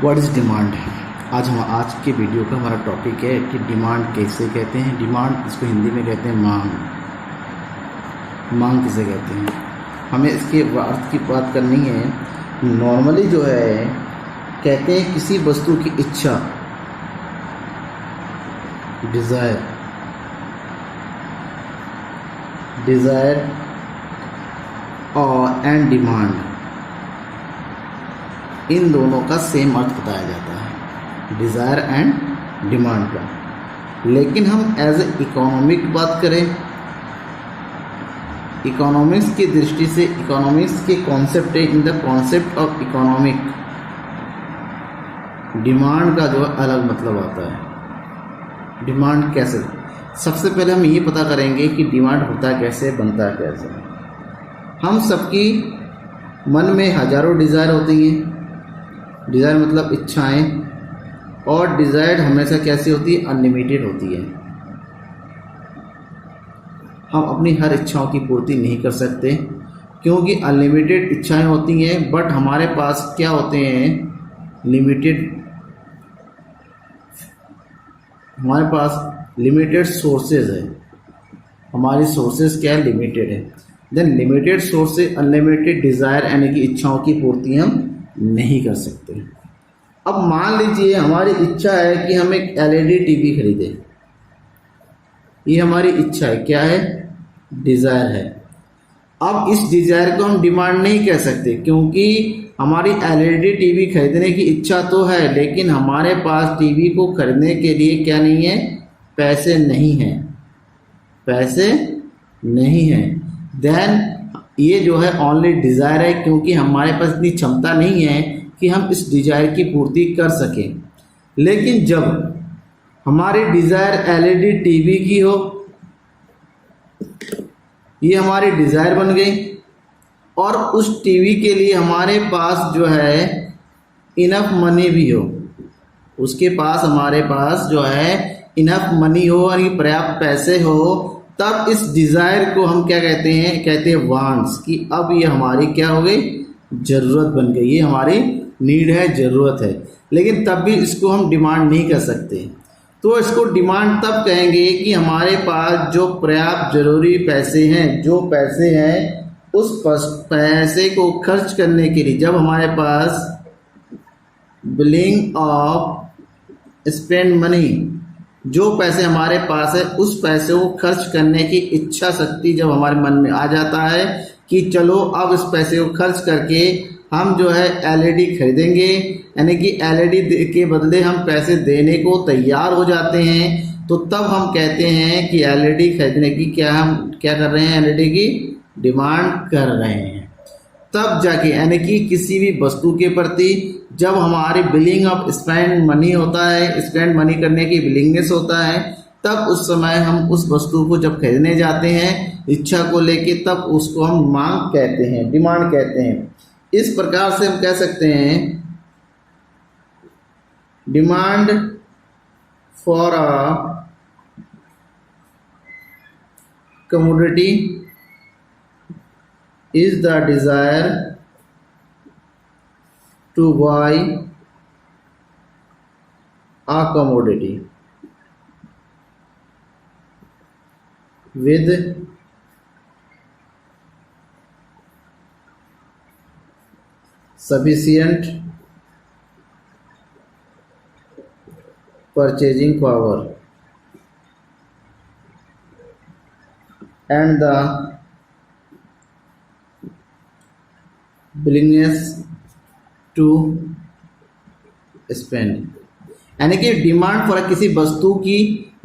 What is demand. आज के video का हमारा टॉपिक है कि डिमांड कैसे कहते हैं। डिमांड इसको हिंदी में कहते हैं मांग। मांग किसे कहते हैं, हमें इसके अर्थ की बात करनी है। नॉर्मली जो है कहते हैं किसी वस्तु की इच्छा, डिज़ायर और एंड डिमांड, इन दोनों का सेम अर्थ बताया जाता है, डिज़ायर एंड डिमांड का। लेकिन हम एज ए इकोनॉमिक बात करें, इकोनॉमिक्स की दृष्टि से, इकोनॉमिक्स के कॉन्सेप्ट है, in the concept of economic, demand का जो अलग मतलब आता है। डिमांड कैसे, सबसे पहले हम ये पता करेंगे कि डिमांड होता कैसे, बनता कैसे। हम सबकी मन में हजारों डिज़ायर होती हैं। डिज़ायर मतलब इच्छाएं, और डिज़ायर हमेशा कैसी होती है, अनलिमिटेड होती है। हम अपनी हर इच्छाओं की पूर्ति नहीं कर सकते क्योंकि अनलिमिटेड इच्छाएं होती हैं, बट हमारे पास क्या होते हैं, लिमिटेड, हमारे पास लिमिटेड सोर्सेज है। हमारी सोर्सेज क्या है, लिमिटेड है। देन लिमिटेड सोर्स से अनलिमिटेड डिज़ायर यानी कि इच्छाओं की पूर्ति हम नहीं कर सकते। अब मान लीजिए हमारी इच्छा है कि हम एक एलईडी टीवी खरीदें। ये हमारी इच्छा है, क्या है, डिज़ायर है। अब इस डिज़ायर को हम डिमांड नहीं कह सकते क्योंकि हमारी एलईडी टीवी खरीदने की इच्छा तो है, लेकिन हमारे पास टीवी को खरीदने के लिए क्या नहीं है, पैसे नहीं हैं, पैसे नहीं हैं। देन ये जो है ओनली डिज़ायर है क्योंकि हमारे पास इतनी क्षमता नहीं है कि हम इस डिज़ायर की पूर्ति कर सकें। लेकिन जब हमारी डिज़ायर एलईडी टीवी की हो, ये हमारी डिज़ायर बन गई, और उस टीवी के लिए हमारे पास जो है इनफ मनी भी हो, उसके पास हमारे पास जो है इनफ मनी हो और ये पर्याप्त पैसे हो, तब इस डिज़ायर को हम क्या कहते हैं, कहते हैं वांट्स, कि अब ये हमारी क्या हो गई, ज़रूरत बन गई। ये हमारी नीड है, ज़रूरत है। लेकिन तब भी इसको हम डिमांड नहीं कर सकते। तो इसको डिमांड तब कहेंगे कि हमारे पास जो पर्याप्त ज़रूरी पैसे हैं, जो पैसे हैं उस पैसे को खर्च करने के लिए, जब हमारे पास बिलिंग ऑफ स्पेंड मनी, जो पैसे हमारे पास है उस पैसे को खर्च करने की इच्छा शक्ति जब हमारे मन में आ जाता है कि चलो अब इस पैसे को खर्च करके हम जो है एलईडी खरीदेंगे, यानी कि एलईडी के बदले हम पैसे देने को तैयार हो जाते हैं, तो तब हम कहते हैं कि एलईडी खरीदने की हम क्या कर रहे हैं, एलईडी की डिमांड कर रहे हैं। तब जाके यानी कि किसी भी वस्तु के प्रति जब हमारी बिलिंग ऑफ स्पेंड मनी होता है, स्पेंड मनी करने की बिलिंगनेस होता है, तब उस समय हम उस वस्तु को जब खरीदने जाते हैं इच्छा को लेके, तब उसको हम मांग कहते हैं, डिमांड कहते हैं। इस प्रकार से हम कह सकते हैं demand for a commodity is the desire to buy a commodity with sufficient purchasing power and the willingness to spend. यानी कि डिमांड फॉर किसी वस्तु की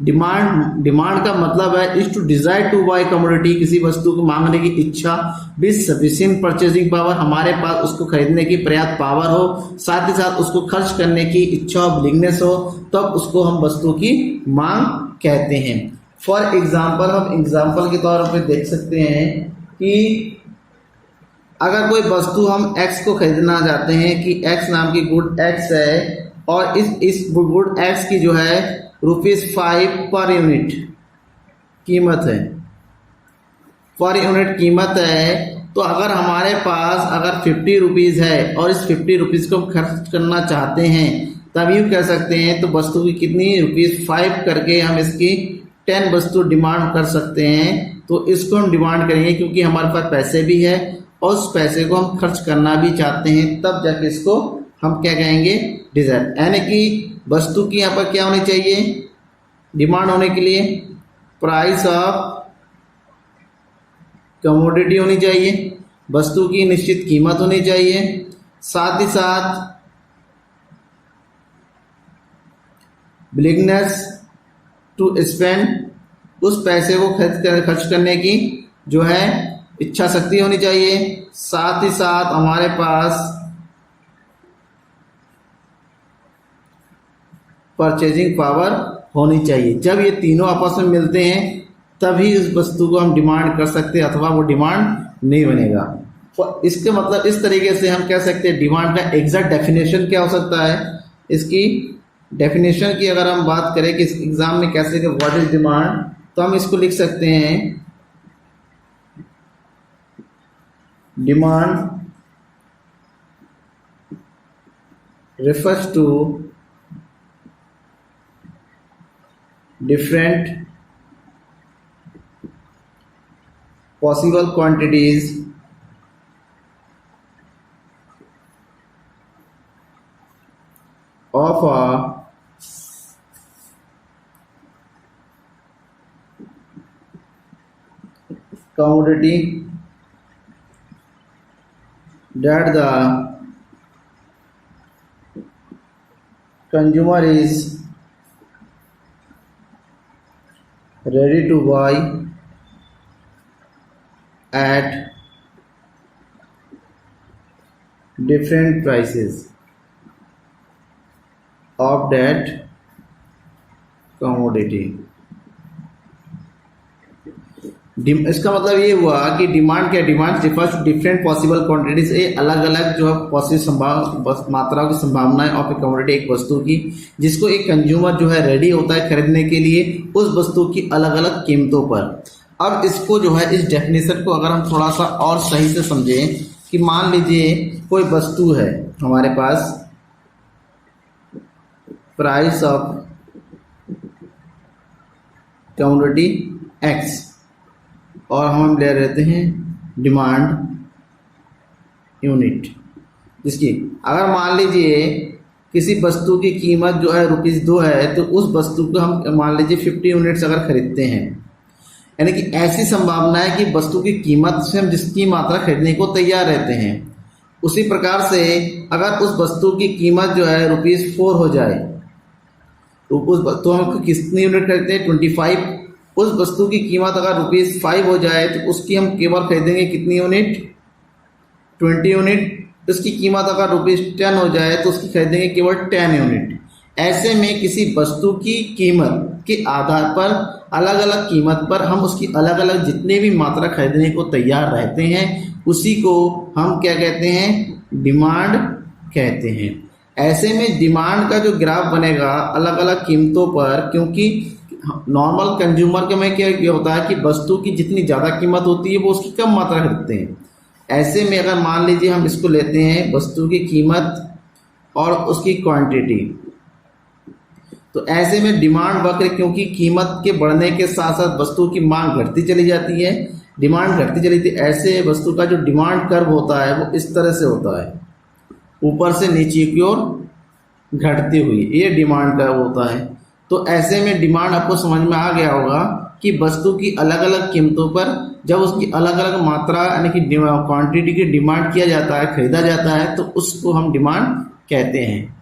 डिमांड का मतलब है is to desire to buy commodity, किसी वस्तु को मांगने की इच्छा, विद सफिशिएंट परचेजिंग पावर, हमारे पास उसको खरीदने की पर्याप्त पावर हो, साथ ही साथ उसको खर्च करने की इच्छा और विलिंगनेस हो, तब उसको हम वस्तु की मांग कहते हैं। फॉर एग्जाम्पल, हम एग्जाम्पल के तौर पर देख सकते हैं कि अगर कोई वस्तु हम X को खरीदना चाहते हैं कि X नाम की गुड X है, और इस गुड X की जो है ₹5 पर यूनिट कीमत है, पर यूनिट कीमत है, तो अगर हमारे पास अगर 50 रुपीज़ है और इस 50 रुपीज़ को हम खर्च करना चाहते हैं, तब यूँ कह सकते हैं तो वस्तु की कितनी रुपीज़ 5 करके हम इसकी 10 वस्तु डिमांड कर सकते हैं। तो इसको हम डिमांड करेंगे क्योंकि हमारे पास पैसे भी है और उस पैसे को हम खर्च करना भी चाहते हैं, तब जाके इसको हम क्या कहेंगे, डिज़ायर। यानी कि वस्तु की यहाँ पर क्या होनी चाहिए, डिमांड होने के लिए प्राइस ऑफ कमोडिटी होनी चाहिए, वस्तु की निश्चित कीमत होनी चाहिए, साथ ही साथ विलिंगनेस टू स्पेंड, उस पैसे को खर्च करने की जो है इच्छा शक्ति होनी चाहिए, साथ ही साथ हमारे पास परचेजिंग पावर होनी चाहिए। जब ये तीनों आपस में मिलते हैं तभी उस वस्तु को हम डिमांड कर सकते हैं, अथवा वो डिमांड नहीं बनेगा। तो इसके मतलब इस तरीके से हम कह सकते हैं डिमांड का एग्जैक्ट डेफिनेशन क्या हो सकता है। इसकी डेफिनेशन की अगर हम बात करें कि एग्जाम में कैसे कि व्हाट इज डिमांड, तो हम इसको लिख सकते हैं demand refers to different possible quantities of a commodity that the consumer is ready to buy at different prices of that commodity। इसका मतलब ये हुआ कि डिमांड क्या, demand refers to different possible quantities, ये अलग अलग जो है पॉसिबल मात्राओं की संभावनाएं ऑफ ए कमोडिटी, एक वस्तु की जिसको एक कंज्यूमर जो है रेडी होता है खरीदने के लिए उस वस्तु की अलग अलग कीमतों पर। अब इसको जो है इस डेफिनेशन को अगर हम थोड़ा सा और सही से समझें कि मान लीजिए कोई वस्तु है हमारे पास, प्राइस ऑफ कमोडिटी एक्स, और हम ले रहते हैं डिमांड यूनिट, जिसकी अगर मान लीजिए किसी वस्तु की कीमत जो है ₹2 है, तो उस वस्तु को हम मान लीजिए 50 यूनिट्स अगर खरीदते हैं, यानी कि ऐसी संभावना है कि वस्तु की कीमत से हम जिसकी मात्रा खरीदने को तैयार रहते हैं। उसी प्रकार से अगर उस वस्तु की कीमत जो है ₹4 हो जाए तो हम कितनी यूनिट खरीदते हैं, 25। उस वस्तु की कीमत अगर ₹5 हो जाए तो उसकी हम केवल खरीदेंगे कितनी यूनिट, 20 यूनिट। उसकी कीमत अगर ₹10 हो जाए तो उसकी खरीदेंगे केवल 10 यूनिट। ऐसे में किसी वस्तु की कीमत के आधार पर अलग अलग कीमत पर हम उसकी अलग अलग जितने भी मात्रा खरीदने को तैयार रहते हैं, उसी को हम क्या कहते हैं, डिमांड कहते हैं। ऐसे में डिमांड का जो ग्राफ बनेगा अलग अलग कीमतों पर, क्योंकि नॉर्मल कंज्यूमर के में क्या होता है कि वस्तु की जितनी ज़्यादा कीमत होती है वो उसकी कम मात्रा खरीदते हैं। ऐसे में अगर मान लीजिए हम इसको लेते हैं वस्तु की कीमत और उसकी क्वांटिटी, तो ऐसे में डिमांड वक्र, क्योंकि कीमत के बढ़ने के साथ साथ वस्तु की मांग घटती चली जाती है, डिमांड घटती चली जाती है। ऐसे वस्तु का जो डिमांड कर्व होता है वो इस तरह से होता है, ऊपर से नीचे की ओर घटती हुई, ये डिमांड कर्व होता है। तो ऐसे में डिमांड आपको समझ में आ गया होगा कि वस्तु की अलग अलग कीमतों पर जब उसकी अलग अलग मात्रा यानी कि क्वांटिटी की डिमांड किया जाता है, खरीदा जाता है, तो उसको हम डिमांड कहते हैं।